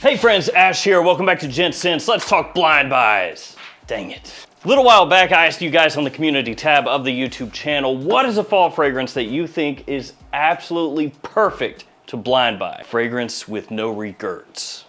Hey friends, Ash here. Welcome back to Gents. Let's talk blind buys. Dang it. A little while back, I asked you guys on the community tab of the YouTube channel, what is a fall fragrance that you think is absolutely perfect to blind buy? Fragrance with no regrets.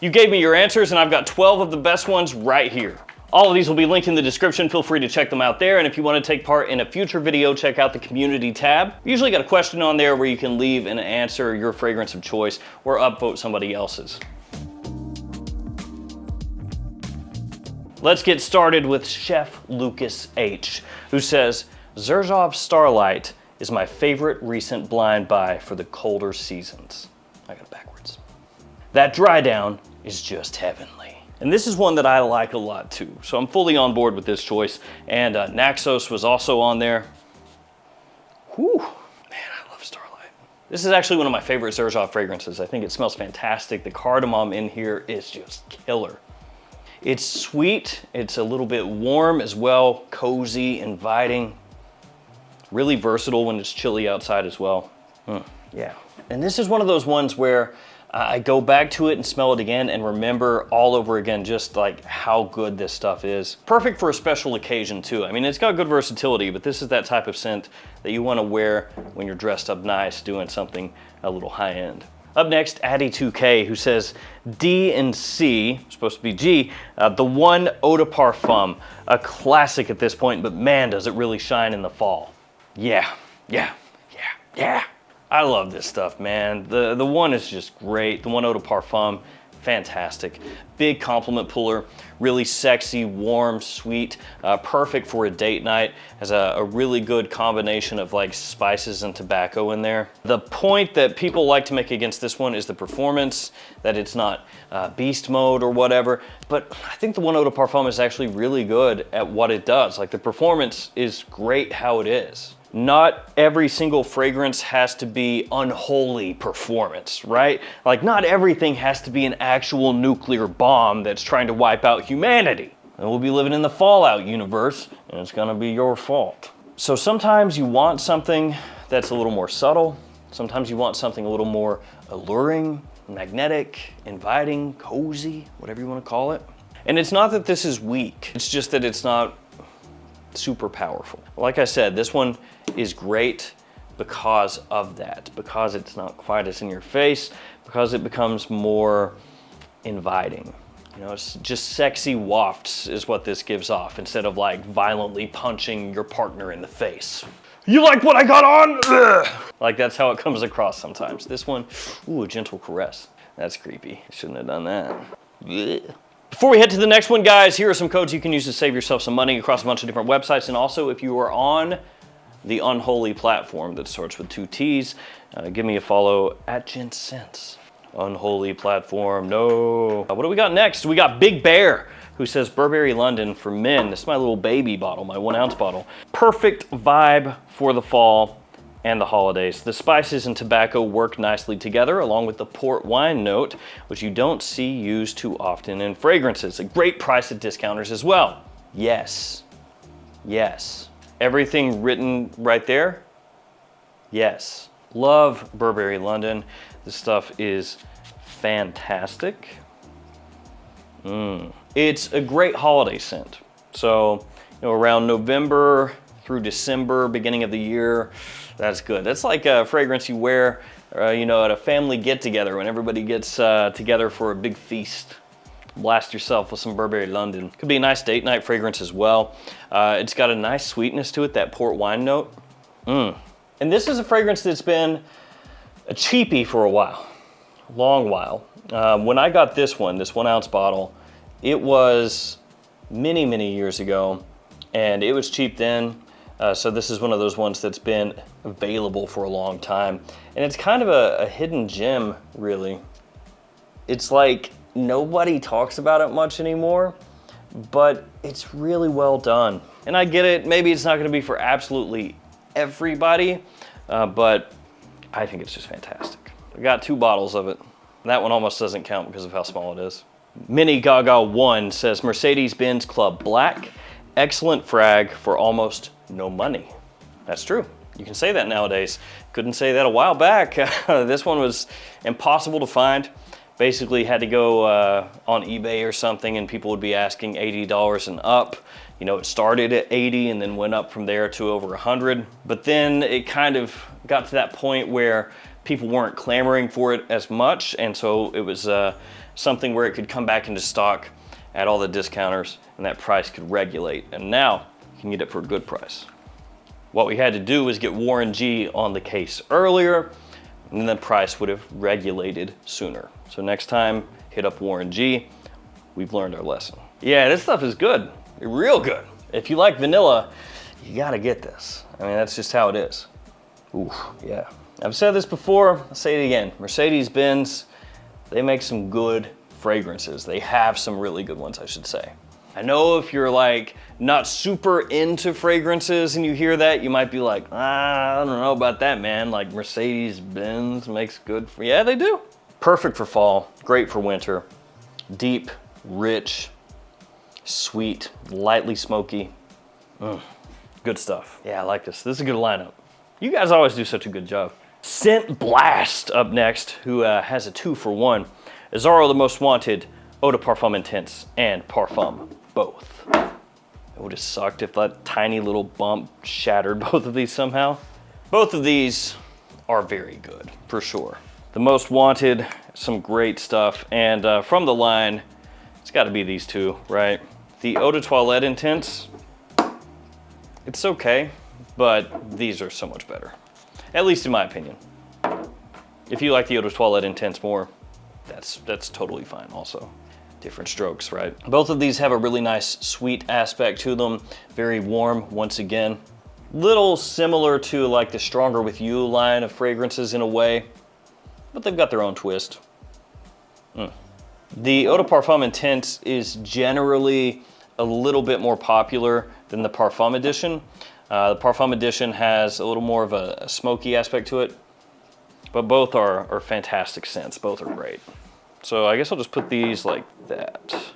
You gave me your answers and I've got 12 of the best ones right here. All of these will be linked in the description. Feel free to check them out there. And if you want to take part in a future video, check out the community tab. We usually got a question on there where you can leave and answer your fragrance of choice or upvote somebody else's. Let's get started with Chef Lucas H, who says, Xerjoff Starlight is my favorite recent blind buy for the colder seasons. I got it backwards. That dry down is just heavenly. And this is one that I like a lot too. So I'm fully on board with this choice. And Naxos was also on there. Whew, man, I love Starlight. This is actually one of my favorite Xerjoff fragrances. I think it smells fantastic. The cardamom in here is just killer. It's sweet, it's a little bit warm as well, cozy, inviting. Really versatile when it's chilly outside as well. Yeah, and this is one of those ones where I go back to it and smell it again and remember all over again just like how good this stuff is. Perfect for a special occasion too. I mean, it's got good versatility, but this is that type of scent that you want to wear when you're dressed up nice, doing something a little high end. Up next, Addy2K, who says D and C, supposed to be G, the one Eau de Parfum, a classic at this point, but man, does it really shine in the fall. Yeah. I love this stuff, man. The one is just great. The one Eau de Parfum, fantastic. Big compliment puller, really sexy, warm, sweet, perfect for a date night. Has a really good combination of like spices and tobacco in there. The point that people like to make against this one is the performance, that it's not beast mode or whatever, but I think the one Eau de Parfum is actually really good at what it does. Like the performance is great how it is. Not every single fragrance has to be unholy performance, right? Like not everything has to be an actual nuclear bomb that's trying to wipe out humanity. And we'll be living in the Fallout universe and it's gonna be your fault. So sometimes you want something that's a little more subtle. Sometimes you want something a little more alluring, magnetic, inviting, cozy, whatever you wanna call it. And it's not that this is weak. It's just that it's not super powerful. Like I said, this one is great because of that, because it's not quite as in your face, because it becomes more inviting. You know, it's just sexy wafts is what this gives off instead of like violently punching your partner in the face. You like what I got on? Ugh. Like that's how it comes across sometimes. This one, ooh, a gentle caress. That's creepy. Shouldn't have done that. Ugh. Before we head to the next one, guys, here are some codes you can use to save yourself some money across a bunch of different websites. And also, if you are on the unholy platform that starts with 2 T's, give me a follow at Gents. Unholy platform, no. What do we got next? We got Big Bear, who says Burberry London for men. This is my little baby bottle, my 1 ounce bottle. Perfect vibe for the fall and the holidays. The spices and tobacco work nicely together along with the port wine note, which you don't see used too often in fragrances. A great price at discounters as well. Yes. Everything written right there? Yes. Love Burberry London. This stuff is fantastic. It's a great holiday scent. So, you know, around November through December, beginning of the year, that's good. That's like a fragrance you wear, you know, at a family get-together when everybody gets together for a big feast. Blast yourself with some Burberry London. Could be a nice date night fragrance as well. It's got a nice sweetness to it, that port wine note. And this is a fragrance that's been a cheapie for a while, long while. When I got this 1 ounce bottle, it was many years ago, and it was cheap then. So this is one of those ones that's been available for a long time. And it's kind of a hidden gem, really. It's like nobody talks about it much anymore, but it's really well done. And I get it, maybe it's not gonna be for absolutely everybody, but I think it's just fantastic. I got 2 bottles of it. That one almost doesn't count because of how small it is. Mini Gaga 1 says Mercedes-Benz Club Black, excellent frag for almost no money. That's true. You can say that nowadays. Couldn't say that a while back. This one was impossible to find. Basically had to go on eBay or something, and people would be asking $80 and up. You know, it started at 80 and then went up from there to over 100. But then it kind of got to that point where people weren't clamoring for it as much, and so it was something where it could come back into stock at all the discounters, and that price could regulate. And now you can get it for a good price. What we had to do was get Warren G on the case earlier, and then the price would have regulated sooner. So next time, hit up Warren G. We've learned our lesson. Yeah, this stuff is good, real good. If you like vanilla, you gotta get this. I mean, that's just how it is. Ooh, yeah. I've said this before, I'll say it again. Mercedes-Benz, they make some good fragrances. They have some really good ones, I should say. I know if you're like not super into fragrances and you hear that, you might be like, I don't know about that, man. Like Mercedes-Benz makes good, yeah, they do. Perfect for fall, great for winter. Deep, rich, sweet, lightly smoky. Good stuff. Yeah, I like this. This is a good lineup. You guys always do such a good job. Scent Blast up next, who has a 2-for-1. Azzaro The Most Wanted, Eau de Parfum Intense, and Parfum, both. It would have sucked if that tiny little bump shattered both of these somehow. Both of these are very good, for sure. The Most Wanted, some great stuff, and from the line, it's gotta be these two, right? The Eau de Toilette Intense, it's okay, but these are so much better. At least in my opinion. If you like the Eau de Toilette Intense more, that's totally fine also. Different strokes, right? Both of these have a really nice sweet aspect to them. Very warm, once again. Little similar to like the Stronger With You line of fragrances in a way, but they've got their own twist. The Eau de Parfum Intense is generally a little bit more popular than the Parfum Edition. The Parfum Edition has a little more of a smoky aspect to it, but both are fantastic scents. Both are great. So I guess I'll just put these like that.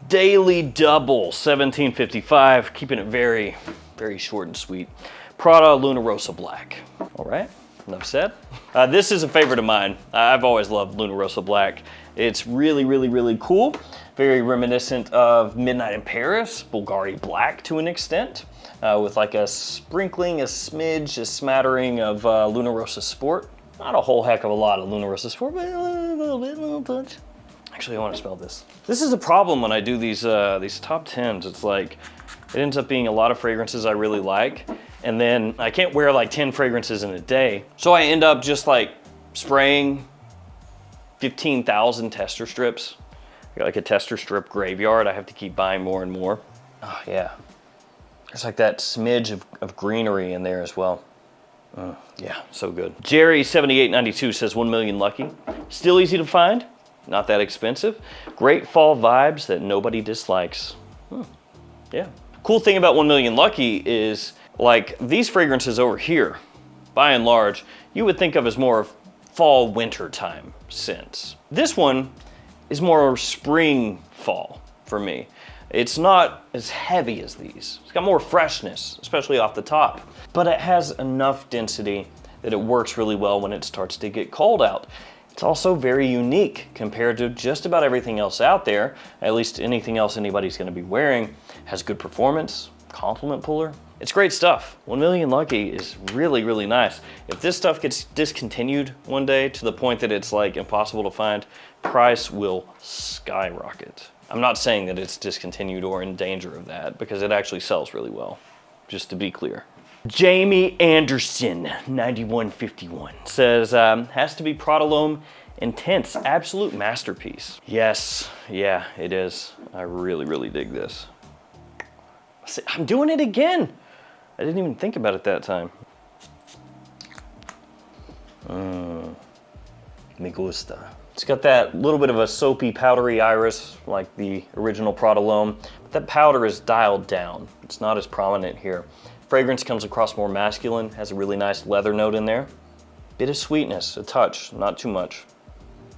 Daily Double, 1755, keeping it very, very short and sweet. Prada Luna Rossa Black. All right, enough said. This is a favorite of mine. I've always loved Luna Rossa Black. It's really, really, really cool. Very reminiscent of Midnight in Paris, Bulgari Black to an extent, with like a sprinkling, a smidge, a smattering of Luna Rossa Sport. Not a whole heck of a lot of Luna Rossa Sport, but a little bit, a little touch. Actually, I want to smell this. This is a problem when I do these top 10s. It's like, it ends up being a lot of fragrances I really like, and then I can't wear like 10 fragrances in a day. So I end up just like spraying 15,000 tester strips. I got like a tester strip graveyard. I have to keep buying more and more. Oh yeah. There's like that smidge of greenery in there as well. Yeah, so good. Jerry7892 says 1 million lucky. Still easy to find, not that expensive. Great fall vibes that nobody dislikes. Yeah. Cool thing about 1 million lucky is like these fragrances over here, by and large, you would think of as more fall winter time scents. This one is more spring fall for me. It's not as heavy as these. It's got more freshness, especially off the top, but it has enough density that it works really well when it starts to get cold out. It's also very unique compared to just about everything else out there, at least anything else anybody's gonna be wearing. Has good performance, compliment puller. It's great stuff. 1 million lucky is really, really nice. If this stuff gets discontinued one day to the point that it's like impossible to find, price will skyrocket. I'm not saying that it's discontinued or in danger of that because it actually sells really well, just to be clear. Jamie Anderson, 9151, says, has to be Prada L'Homme Intense, absolute masterpiece. Yes, yeah, it is. I really, really dig this. See, I'm doing it again. I didn't even think about it that time. Me gusta. It's got that little bit of a soapy, powdery iris like the original Prada L'Homme, but that powder is dialed down. It's not as prominent here. Fragrance comes across more masculine, has a really nice leather note in there. Bit of sweetness, a touch, not too much.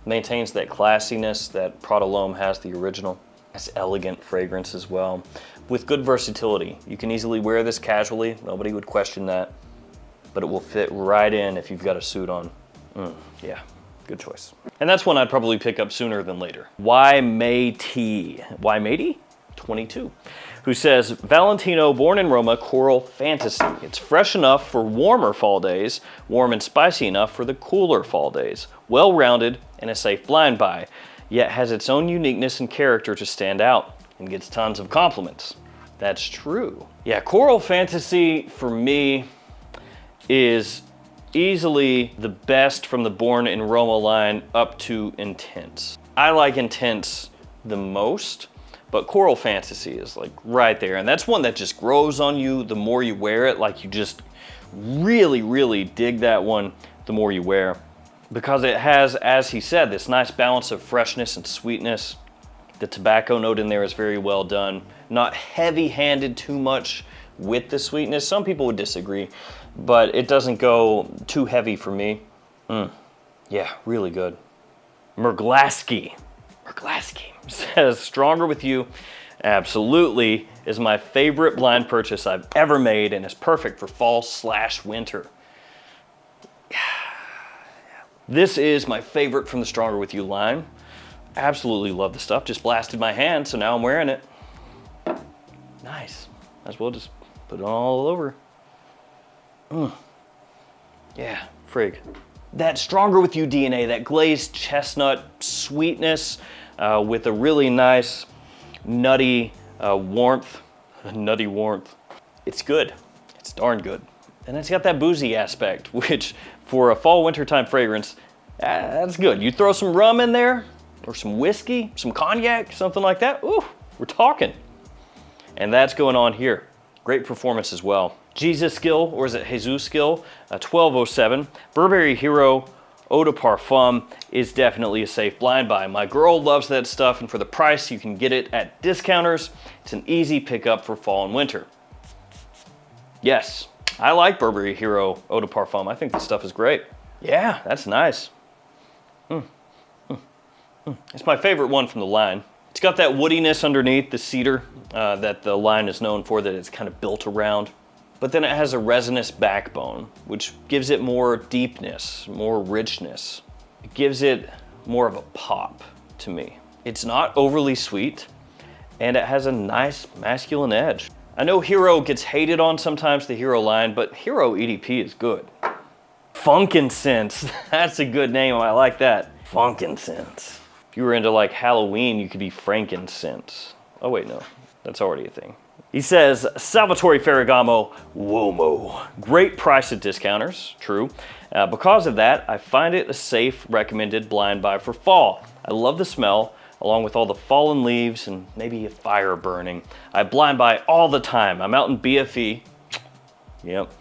Maintains that classiness that Prada L'Homme has, the original. Has elegant fragrance as well, with good versatility. You can easily wear this casually, nobody would question that, but it will fit right in if you've got a suit on. Yeah, Good choice. And that's one I'd probably pick up sooner than later. Why Matey? 22, who says, Valentino born in Roma Coral Fantasy. It's fresh enough for warmer fall days, warm and spicy enough for the cooler fall days. Well-rounded and a safe blind buy, yet has its own uniqueness and character to stand out and gets tons of compliments. That's true. Yeah, Coral Fantasy for me is easily the best from the Born in Roma line up to Intense. I like Intense the most, but Coral Fantasy is like right there. And that's one that just grows on you the more you wear it. Like you just really, really dig that one the more you wear. Because it has, as he said, this nice balance of freshness and sweetness. The tobacco note in there is very well done. Not heavy-handed too much with the sweetness. Some people would disagree, but it doesn't go too heavy for me. Yeah, really good. Merglaski says, Stronger With You absolutely is my favorite blind purchase I've ever made and is perfect for fall/winter. This is my favorite from the Stronger With You line. Absolutely love the stuff. Just blasted my hand, so now I'm wearing it. Nice. Might as well just put it all over. Yeah, frig. That Stronger With You DNA, that glazed chestnut sweetness with a really nice nutty warmth. Nutty warmth. It's good. It's darn good. And it's got that boozy aspect, which for a fall wintertime fragrance, that's good. You throw some rum in there, or some whiskey, some cognac, something like that. Ooh, we're talking. And that's going on here. Great performance as well. Jesus Skill, or is it Jesus Skill? 1207. Burberry Hero Eau de Parfum is definitely a safe blind buy. My girl loves that stuff, and for the price, you can get it at discounters. It's an easy pickup for fall and winter. Yes, I like Burberry Hero Eau de Parfum. I think this stuff is great. Yeah, that's nice. It's my favorite one from the line. It's got that woodiness underneath, the cedar that the line is known for, that it's kind of built around. But then it has a resinous backbone, which gives it more deepness, more richness. It gives it more of a pop to me. It's not overly sweet, and it has a nice masculine edge. I know Hero gets hated on sometimes, the Hero line, but Hero EDP is good. Funkincense, that's a good name, I like that. Funkincense. If you were into like Halloween, you could be frankincense. Oh wait, no, that's already a thing. He says, Salvatore Ferragamo Uomo. Great price at discounters, true. Because of that, I find it a safe recommended blind buy for fall. I love the smell, along with all the fallen leaves and maybe a fire burning. I blind buy all the time. I'm out in BFE, yep,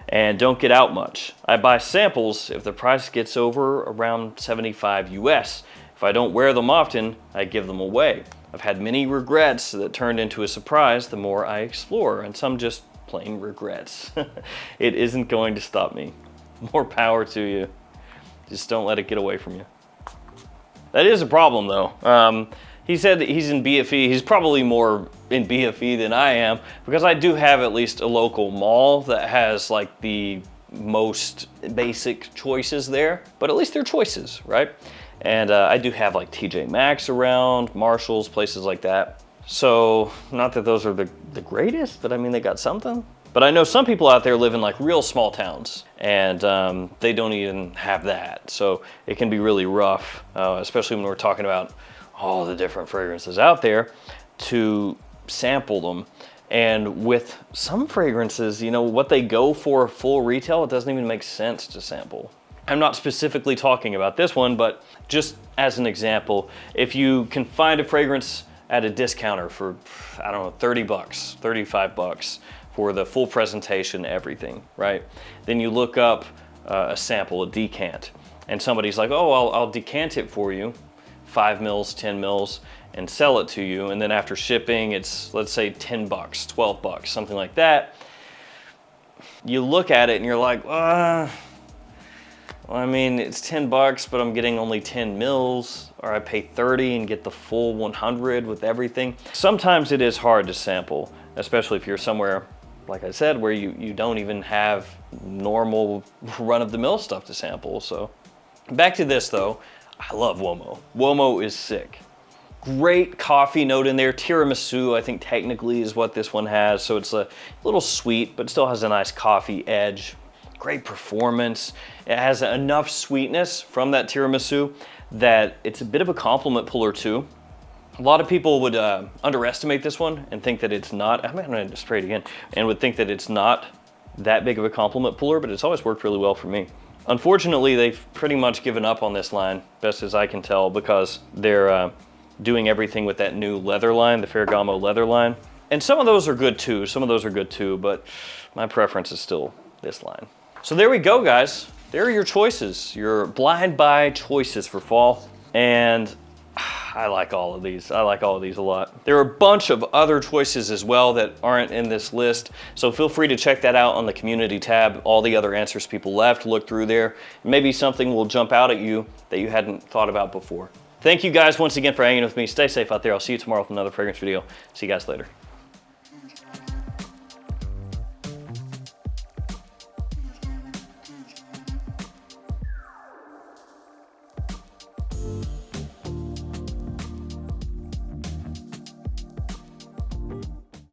and don't get out much. I buy samples if the price gets over around 75 US. If I don't wear them often, I give them away. I've had many regrets that turned into a surprise the more I explore, and some just plain regrets. It isn't going to stop me. More power to you. Just don't let it get away from you. That is a problem though. He said that he's in BFE. He's probably more in BFE than I am, because I do have at least a local mall that has like the most basic choices there, but at least they're choices, right? And I do have like TJ Maxx around, Marshalls, places like that. So not that those are the greatest, but I mean, they got something. But I know some people out there live in like real small towns, and they don't even have that. So it can be really rough, especially when we're talking about all the different fragrances out there, to sample them. And with some fragrances, you know, what they go for full retail, it doesn't even make sense to sample. I'm not specifically talking about this one, but just as an example, if you can find a fragrance at a discounter for, I don't know, 30 bucks, 35 bucks for the full presentation, everything, right? Then you look up a sample, a decant, and somebody's like, oh, I'll decant it for you, 5 mils, 10 mils, and sell it to you. And then after shipping, it's, let's say 10 bucks, 12 bucks, something like that. You look at it and you're like, well, I mean, it's 10 bucks, but I'm getting only 10 mils, or I pay 30 and get the full 100 with everything. Sometimes it is hard to sample, especially if you're somewhere, like I said, where you don't even have normal run-of-the-mill stuff to sample. So Back to this though, I love Uomo. Uomo is sick. Great coffee note in there. Tiramisu, I think technically is what this one has. So it's a little sweet, but still has a nice coffee edge. Great performance. It has enough sweetness from that tiramisu that it's a bit of a compliment puller too. A lot of people would underestimate this one and think that it's not, I'm gonna spray it again, and would think that it's not that big of a compliment puller, but it's always worked really well for me. Unfortunately, they've pretty much given up on this line, best as I can tell, because they're doing everything with that new leather line, the Ferragamo leather line. And some of those are good too, but my preference is still this line. So there we go, guys. There are your choices, your blind buy choices for fall. And I like all of these. I like all of these a lot. There are a bunch of other choices as well that aren't in this list. So feel free to check that out on the community tab. All the other answers people left, look through there. Maybe something will jump out at you that you hadn't thought about before. Thank you guys once again for hanging with me. Stay safe out there. I'll see you tomorrow with another fragrance video. See you guys later.